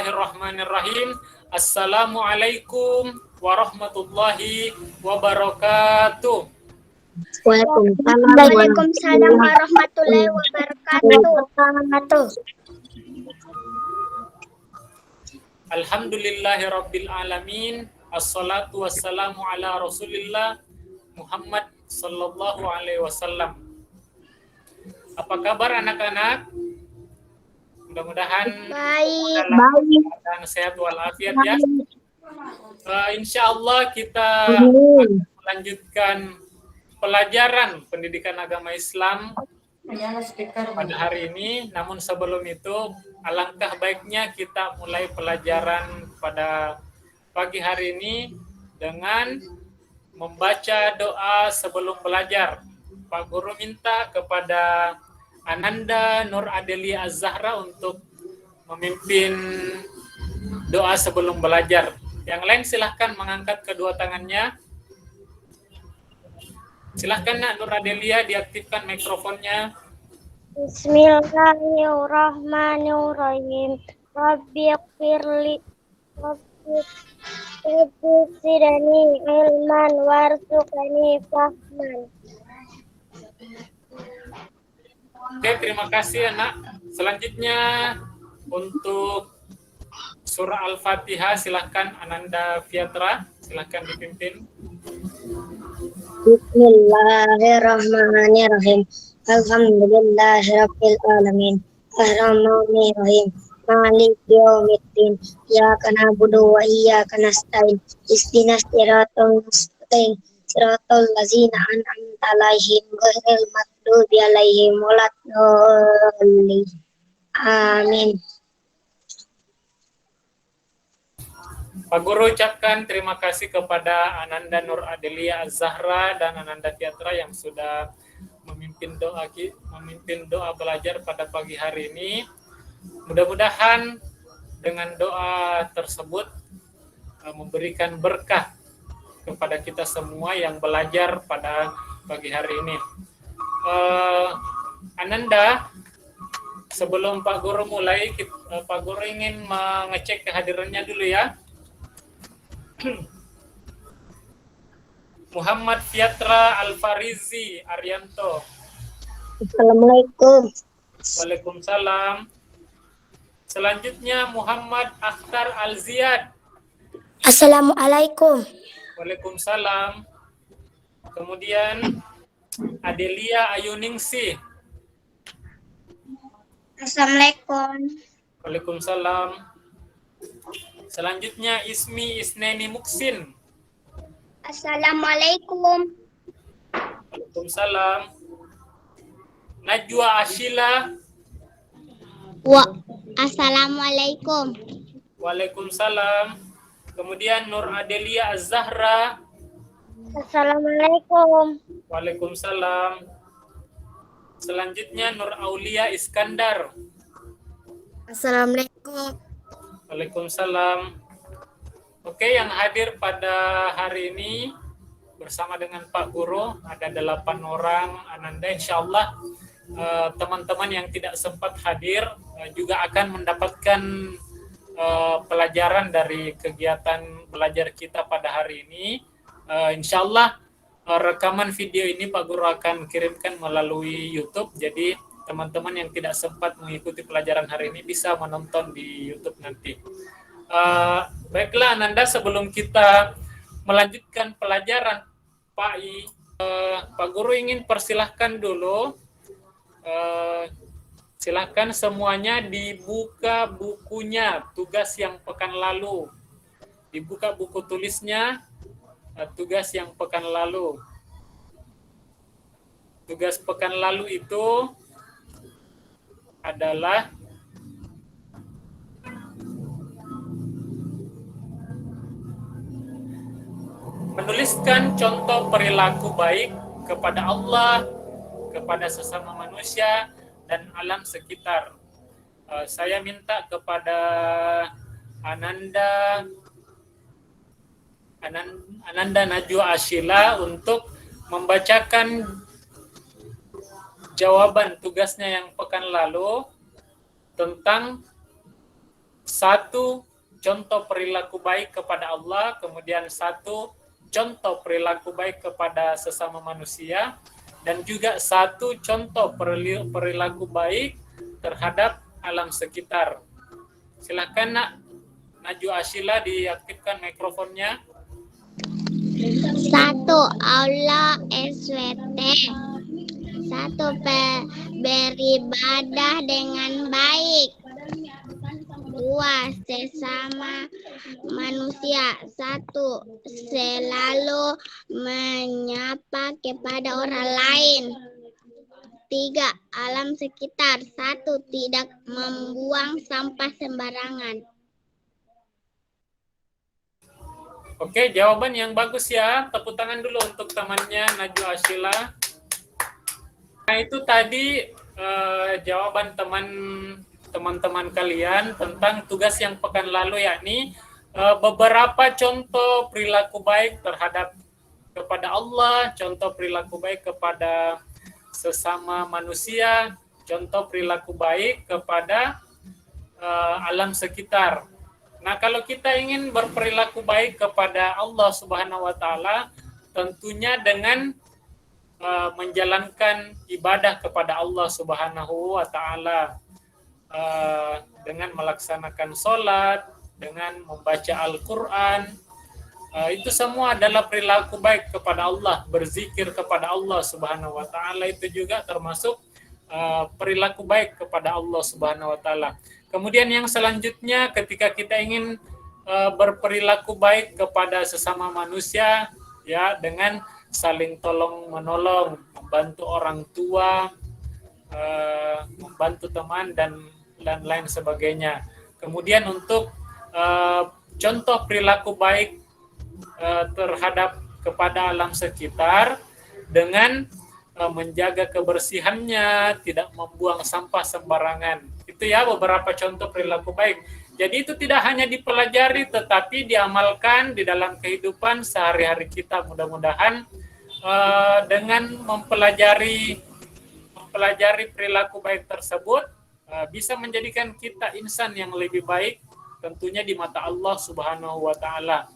Bismillahirrahmanirrahim. Assalamualaikum warahmatullahi wabarakatuh. Waalaikumsalam warahmatullahi wabarakatuh. Alhamdulillahirabbil alamin. Assalatu wassalamu ala Rasulillah Muhammad sallallahu alaihi wasallam. Apa kabar anak-anak? Mudah-mudahan dalam keadaan sehat walafiat ya. Insya Allah kita akan melanjutkan pelajaran pendidikan agama Islam pada hari ini. Namun sebelum itu, alangkah baiknya kita mulai pelajaran pada pagi hari ini dengan membaca doa sebelum belajar. Pak Guru minta kepada Ananda Nur Adelia Az-Zahra untuk memimpin doa sebelum belajar. Yang lain silahkan mengangkat kedua tangannya. Silahkan Nak Nur Adelia, diaktifkan mikrofonnya. Bismillahirrahmanirrahim. Rabbighfirli Rabbighfirli ilman warzuqni fahman. Oke, terima kasih anak. Selanjutnya untuk surah Al-Fatihah silahkan Ananda Fiatra, silahkan dipimpin. Bismillahirrahmanirrahim. Alhamdulillahirabbil alamin. Arrahmanirrahim. Maliki yaumiddin. Iyyaka na'budu wa iyyaka nasta'in. Ihdinas siratal mustaqim. Siratal ladzina an'amta 'alaihim ghairil maghdubi 'alaihim waladdallin. Amin. Pak Guru ucapkan terima kasih kepada Ananda Nur Adelia Az-Zahra dan Ananda Fiatra yang sudah memimpin doa belajar pada pagi hari ini. Mudah-mudahan dengan doa tersebut memberikan berkah kepada kita semua yang belajar pada pagi hari ini. Ananda, sebelum Pak Guru mulai, Pak Guru ingin mengecek kehadirannya dulu ya. Muhammad Fiatra Al-Farizi Arianto. Assalamualaikum. Waalaikumsalam. Selanjutnya Muhammad Akhtar Al-Ziyad. Assalamualaikum. Waalaikumsalam. Kemudian Adelia Ayuningsih. Assalamualaikum. Waalaikumsalam. Selanjutnya Ismi Isneni Muksin. Assalamualaikum. Waalaikumsalam. Najwa Ashila. Assalamualaikum. Waalaikumsalam. Kemudian Nur Adelia Az-Zahra. Assalamualaikum. Waalaikumsalam. Selanjutnya Nur Aulia Iskandar. Assalamualaikum. Waalaikumsalam. Oke, yang hadir pada hari ini bersama dengan Pak Guru ada 8 orang. Ananda, insya Allah teman-teman yang tidak sempat hadir juga akan mendapatkan pelajaran dari kegiatan belajar kita pada hari ini. Insya Allah rekaman video ini Pak Guru akan kirimkan melalui YouTube. Jadi teman-teman yang tidak sempat mengikuti pelajaran hari ini bisa menonton di YouTube nanti. Baiklah Ananda, sebelum kita melanjutkan pelajaran Pak Guru ingin persilahkan dulu. Silahkan semuanya dibuka bukunya, tugas yang pekan lalu. Dibuka buku tulisnya, tugas yang pekan lalu. Tugas pekan lalu itu adalah menuliskan contoh perilaku baik kepada Allah, kepada sesama manusia, dan alam sekitar. Saya minta kepada Ananda Najwa Ashila untuk membacakan jawaban tugasnya yang pekan lalu tentang satu contoh perilaku baik kepada Allah, kemudian satu contoh perilaku baik kepada sesama manusia, dan juga satu contoh perilaku baik terhadap alam sekitar. Silakan Nak Najwa Ashila, diaktifkan mikrofonnya. 1. Allah SWT. 1. Beribadah dengan baik. 2. Sesama manusia. 1. Selalu menyapa kepada orang lain. 3. Alam sekitar. 1. Tidak membuang sampah sembarangan. Oke, jawaban yang bagus ya. Tepuk tangan dulu untuk temannya Najwa Ashila. Nah, itu tadi jawaban teman-teman kalian tentang tugas yang pekan lalu, yakni beberapa contoh perilaku baik terhadap kepada Allah, contoh perilaku baik kepada sesama manusia, contoh perilaku baik kepada alam sekitar. Nah, kalau kita ingin berperilaku baik kepada Allah Subhanahu wa taala, tentunya dengan menjalankan ibadah kepada Allah Subhanahu wa taala, dengan melaksanakan sholat, dengan membaca Al-Qur'an. Itu semua adalah perilaku baik kepada Allah, berzikir kepada Allah Subhanahu wa taala itu juga termasuk perilaku baik kepada Allah Subhanahu wa taala. Kemudian yang selanjutnya, ketika kita ingin berperilaku baik kepada sesama manusia, ya, dengan saling tolong menolong, membantu orang tua, membantu teman dan lain sebagainya. Kemudian untuk contoh perilaku baik terhadap kepada alam sekitar dengan menjaga kebersihannya, tidak membuang sampah sembarangan. Itu ya beberapa contoh perilaku baik. Jadi itu tidak hanya dipelajari tetapi diamalkan di dalam kehidupan sehari-hari kita. Mudah-mudahan dengan mempelajari perilaku baik tersebut bisa menjadikan kita insan yang lebih baik tentunya di mata Allah Subhanahu wa taala.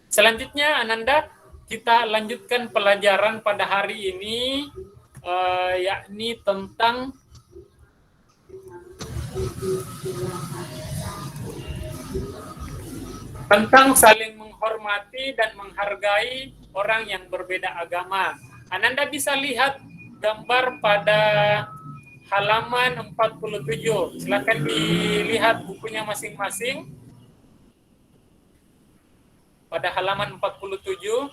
Selanjutnya Ananda, kita lanjutkan pelajaran pada hari ini, yakni tentang saling menghormati dan menghargai orang yang berbeda agama. Ananda bisa lihat gambar pada halaman 47. Silakan dilihat bukunya masing-masing. Pada halaman 47.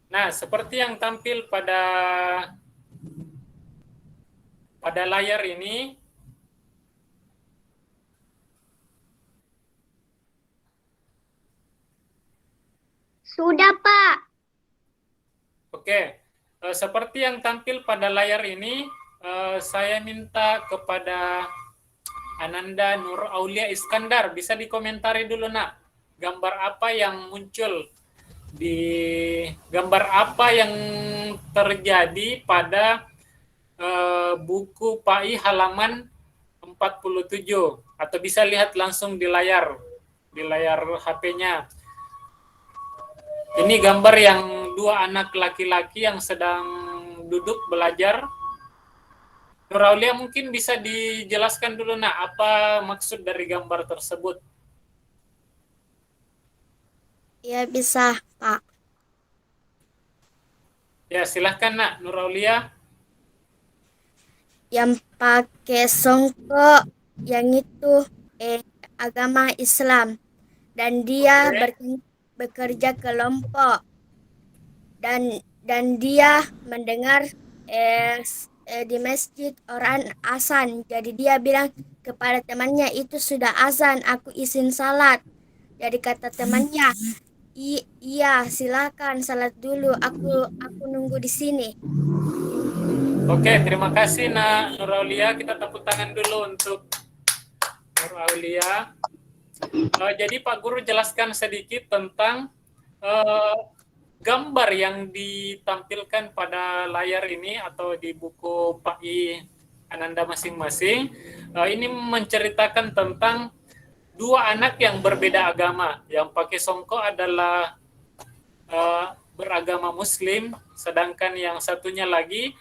Nah, seperti yang tampil pada layar ini, Sudah, Pak. Oke, seperti yang tampil pada layar ini, saya minta kepada Ananda Nur Aulia Iskandar, bisa dikomentari dulu Nak, gambar apa yang muncul gambar apa yang terjadi pada buku PAI halaman 47, atau bisa lihat langsung di layar HP-nya. Ini gambar yang dua anak laki-laki yang sedang duduk belajar. Nur Aulia, mungkin bisa dijelaskan dulu Nak, apa maksud dari gambar tersebut? Ya, bisa, Pak. Ya, silahkan Nak, Nur Aulia. Yang pakai songkok yang itu agama Islam, dan dia bekerja kelompok, dan dia mendengar di masjid orang azan. Jadi dia bilang kepada temannya, itu sudah azan, aku izin salat. Jadi kata temannya, Iya, silakan salat dulu. Aku nunggu di sini. Oke, terima kasih Nur Aulia. Kita tepuk tangan dulu untuk Nur Aulia. Jadi Pak Guru jelaskan sedikit tentang gambar yang ditampilkan pada layar ini atau di buku Pak I Ananda masing-masing. Ini menceritakan tentang dua anak yang berbeda agama. Yang pakai songkok adalah beragama Muslim, sedangkan yang satunya lagi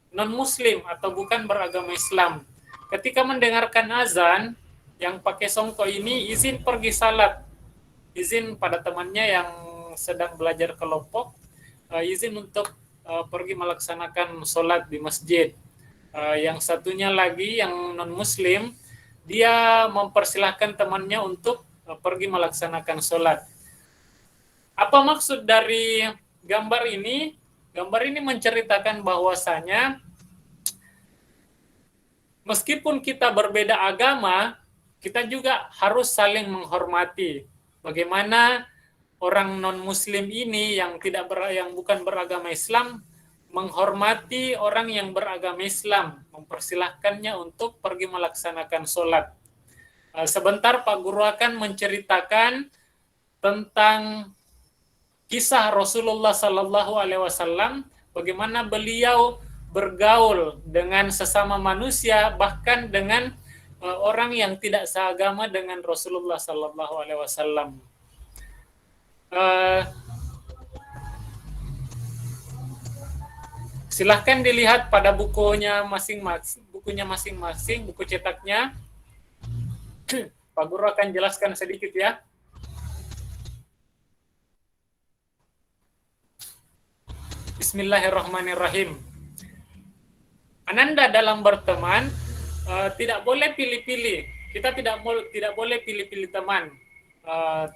non-Muslim atau bukan beragama Islam. Ketika mendengarkan azan, yang pakai songkok ini izin pergi salat, izin pada temannya yang sedang belajar kelompok, izin untuk pergi melaksanakan sholat di masjid. Yang satunya lagi yang non-Muslim, dia mempersilahkan temannya untuk pergi melaksanakan sholat. Apa maksud dari gambar ini? Gambar ini menceritakan bahwasanya meskipun kita berbeda agama, kita juga harus saling menghormati. Bagaimana orang non-Muslim ini yang bukan beragama Islam menghormati orang yang beragama Islam, mempersilahkannya untuk pergi melaksanakan sholat. Sebentar Pak Guru akan menceritakan tentang kisah Rasulullah Sallallahu Alaihi Wasallam, bagaimana beliau bergaul dengan sesama manusia, bahkan dengan orang yang tidak seagama dengan Rasulullah Sallallahu Alaihi Wasallam. Silahkan dilihat pada bukunya masing-masing, buku cetaknya. Pak Guru akan jelaskan sedikit ya. Bismillahirrahmanirrahim. Ananda dalam berteman tidak boleh pilih-pilih. Kita tidak boleh pilih-pilih teman.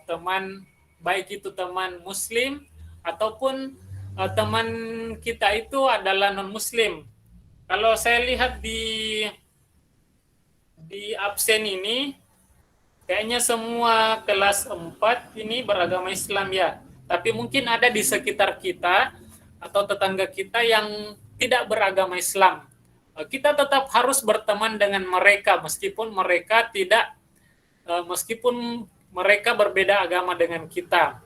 Teman baik itu teman Muslim ataupun teman kita itu adalah non-Muslim. Kalau saya lihat di absen ini, kayaknya semua kelas 4 ini beragama Islam ya. Tapi mungkin ada di sekitar kita atau tetangga kita yang tidak beragama Islam. Kita tetap harus berteman dengan mereka meskipun mereka berbeda agama dengan kita.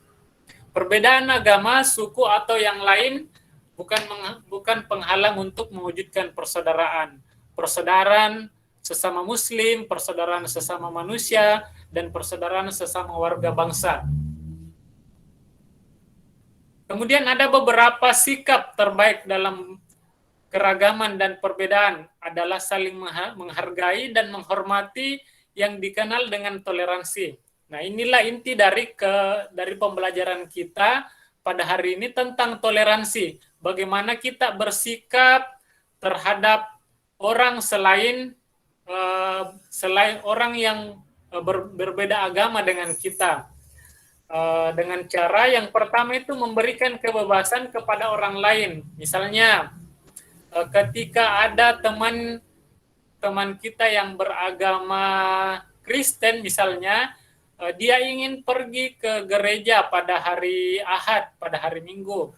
Perbedaan agama, suku atau yang lain bukan penghalang untuk mewujudkan persaudaraan. Persaudaraan sesama Muslim, persaudaraan sesama manusia, dan persaudaraan sesama warga bangsa. Kemudian ada beberapa sikap terbaik dalam keragaman dan perbedaan adalah saling menghargai dan menghormati yang dikenal dengan toleransi. Nah, inilah inti dari pembelajaran kita pada hari ini tentang toleransi. Bagaimana kita bersikap terhadap orang selain orang yang berbeda agama dengan kita. Dengan cara yang pertama itu memberikan kebebasan kepada orang lain. Misalnya ketika ada teman kita yang beragama Kristen misalnya, dia ingin pergi ke gereja pada hari Ahad, pada hari Minggu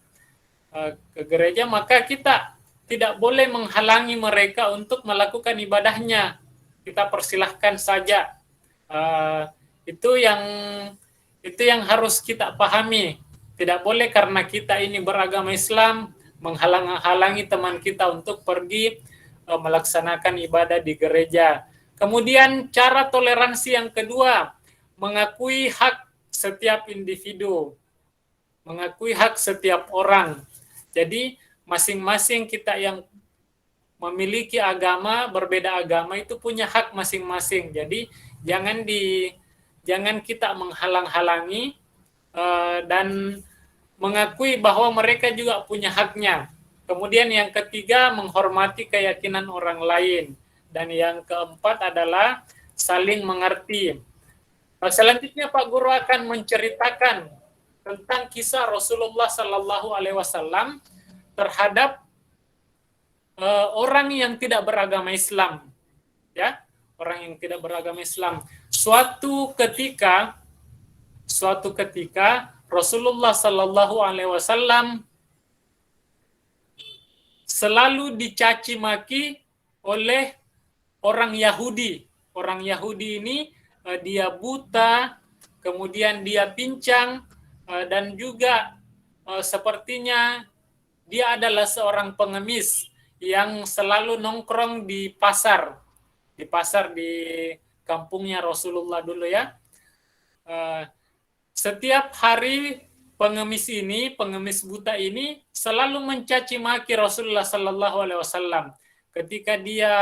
ke gereja, maka kita tidak boleh menghalangi mereka untuk melakukan ibadahnya. Kita persilahkan saja. Itu yang harus kita pahami. Tidak boleh karena kita ini beragama Islam menghalang-halangi teman kita untuk pergi melaksanakan ibadah di gereja. Kemudian cara toleransi yang kedua, mengakui hak setiap individu, mengakui hak setiap orang. Jadi masing-masing kita yang memiliki agama, berbeda agama itu punya hak masing-masing. Jadi jangan kita menghalang-halangi dan mengakui bahwa mereka juga punya haknya. Kemudian yang ketiga, menghormati keyakinan orang lain. Dan yang keempat adalah saling mengerti. Selanjutnya Pak Guru akan menceritakan tentang kisah Rasulullah Sallallahu Alaihi Wasallam terhadap orang yang tidak beragama Islam, ya, orang yang tidak beragama Islam. Suatu ketika Rasulullah Sallallahu Alaihi Wasallam selalu dicaci maki oleh orang Yahudi. Orang Yahudi ini dia buta, kemudian dia pincang, dan juga sepertinya dia adalah seorang pengemis yang selalu nongkrong di pasar di kampungnya Rasulullah dulu ya. Setiap hari pengemis buta ini selalu mencaci maki Rasulullah Sallallahu Alaihi Wasallam. Ketika dia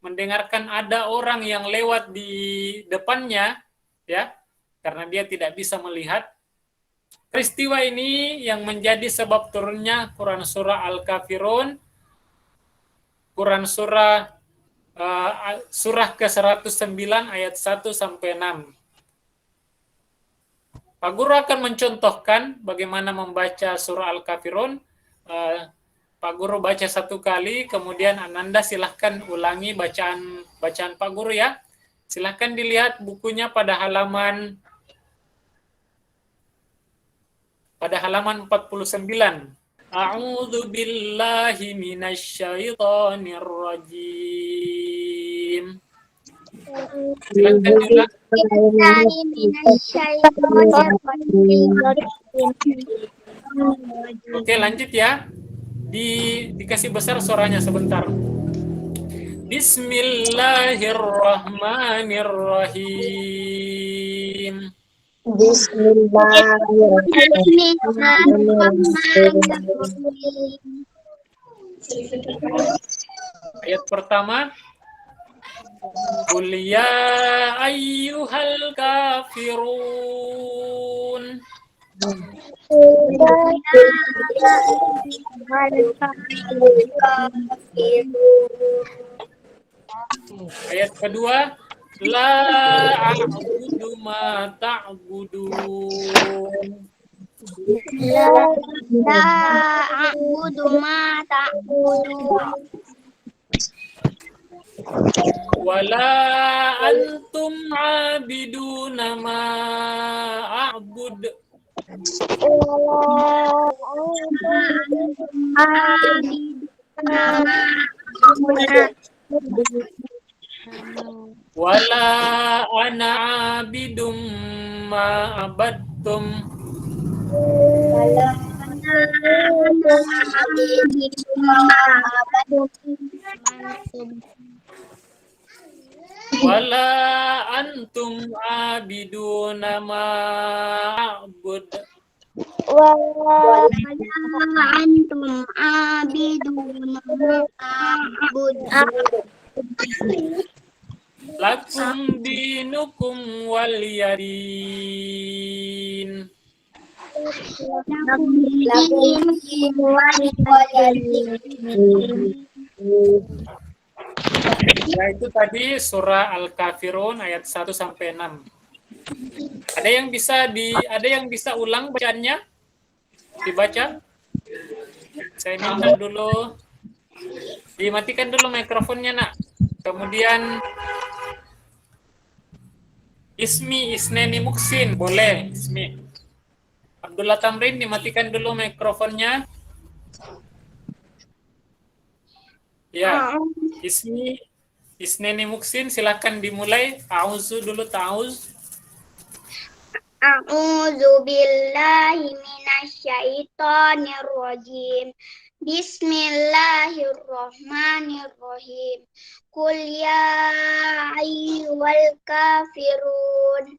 mendengarkan ada orang yang lewat di depannya, ya, karena dia tidak bisa melihat. Peristiwa ini yang menjadi sebab turunnya Quran Surah Al-Kafirun, Quran Surah ke-109 ayat 1 sampai 6. Pak Guru akan mencontohkan bagaimana membaca surah Al-Kafirun. Pak Guru baca satu kali, kemudian Ananda silahkan ulangi bacaan Pak Guru ya. Silahkan dilihat bukunya pada halaman 49. A'udzu billahi minasyaitonir rajim. Silahkan diulang. Oke, lanjut ya. Dikasih besar suaranya sebentar. Bismillahirrahmanirrahim. Ayat pertama. Qul ya ayyuhal kafirun. Ayat kedua. La a'budu ma ta'budun. La a'budu ma ta'budun. Wala antum abiduna ma a'bud. Wala ana abidum ma abadtum. Wala antum abiduna ma a'bud. Wala antum abiduna ma'bud. Lakum dinukum waliyadin. Ya, itu tadi surah Al-Kafirun ayat 1 sampai 6. Ada yang bisa ulang bacaannya? Dibaca? Saya minta dulu dimatikan dulu mikrofonnya, Nak. Kemudian Ismi Isneni Muksin, boleh Ismi. Abdullah Tamrin, dimatikan dulu mikrofonnya. Ya, Ismi Isneni Muksin, silakan dimulai. A'udzu dulu, ta'awuz. A'udzu billahi minasyaitonir rajim. Bismillahirrahmanirrahim. Qul ya ayyuhal kafirun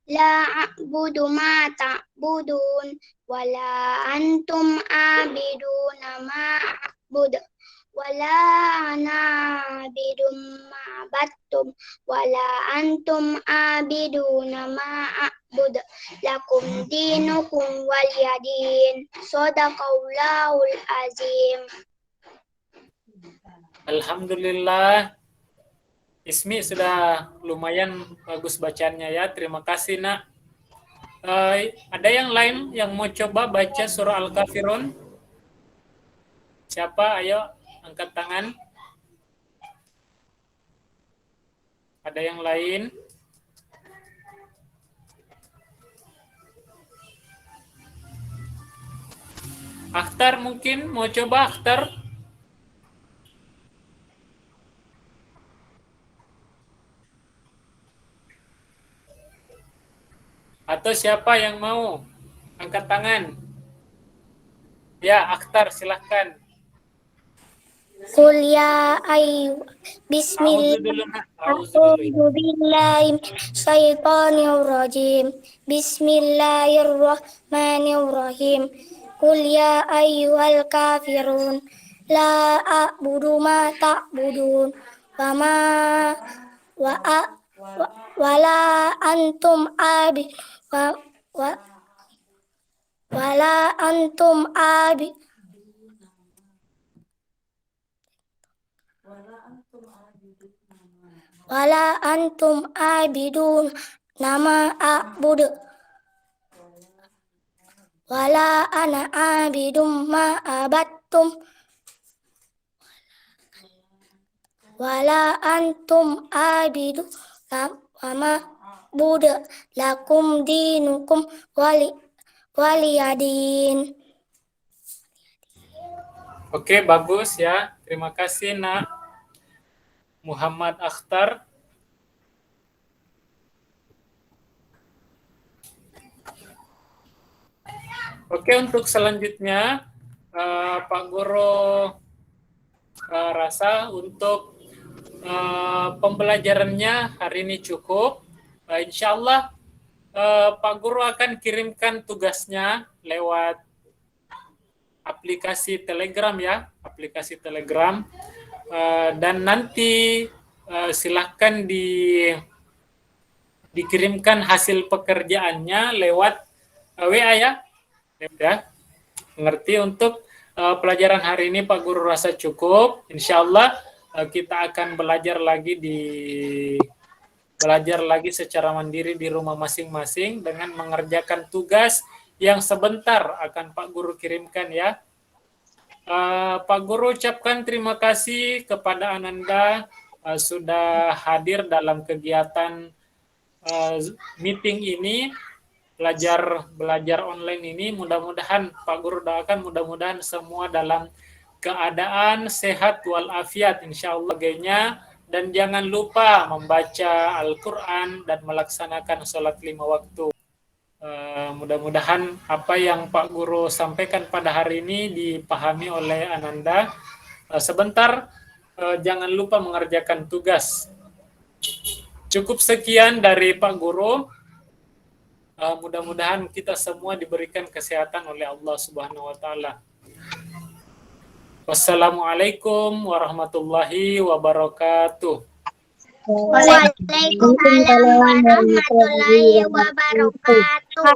la a'budu ma ta'budun wala antum abiduna ma a'bud wala ana abidum ma battum wala antum abiduna ma a'bud lakum dinukum waliyadin. Shadaqallahul azim. Alhamdulillah. Ismi sudah lumayan bagus bacanya ya. Terima kasih, Nak. Ada yang lain yang mau coba baca surah Al-Kafirun? Siapa? Ayo angkat tangan. Ada yang lain? Akhtar mungkin mau coba Akhtar? Atau siapa yang mau angkat tangan? Ya, Akhtar silahkan. Qul ya ayu bismillah. A'udzu dulu, Nak. A'udzu dulu ya. A'udzu billahi syaitonir rajim. Bismillahirrahmanirrahim. Qul ya ayyuhal kafirun la a'budu ma ta'budun wa ma wa a wala antum abi wa wala antum abi wala antum abidun nama a'budu wala ana abidum ma abattum wala antum abidu ma budu lakum dinukum waliyadin. Oke, bagus ya. Terima kasih, Nak. Muhammad Akhtar. Oke, untuk selanjutnya Pak Guru rasa untuk pembelajarannya hari ini cukup. Insya Allah Pak Guru akan kirimkan tugasnya lewat aplikasi Telegram ya, aplikasi Telegram. Dan nanti silahkan dikirimkan hasil pekerjaannya lewat WA ya. Mengerti? Untuk pelajaran hari ini Pak Guru rasa cukup. Insya Allah kita akan belajar lagi secara mandiri di rumah masing-masing dengan mengerjakan tugas yang sebentar akan Pak Guru kirimkan ya. Pak Guru ucapkan terima kasih kepada Ananda sudah hadir dalam kegiatan meeting ini, belajar online ini. Mudah-mudahan Pak Guru doakan mudah-mudahan semua dalam keadaan sehat walafiat insyaallah gayanya, dan jangan lupa membaca Al-Quran dan melaksanakan sholat 5 waktu. Mudah-mudahan apa yang Pak Guru sampaikan pada hari ini dipahami oleh Ananda. Sebentar, jangan lupa mengerjakan tugas. Cukup sekian dari Pak Guru. Mudah-mudahan kita semua diberikan kesehatan oleh Allah Subhanahu wa taala. Wassalamualaikum warahmatullahi wabarakatuh. Waalaikumsalam warahmatullahi wabarakatuh.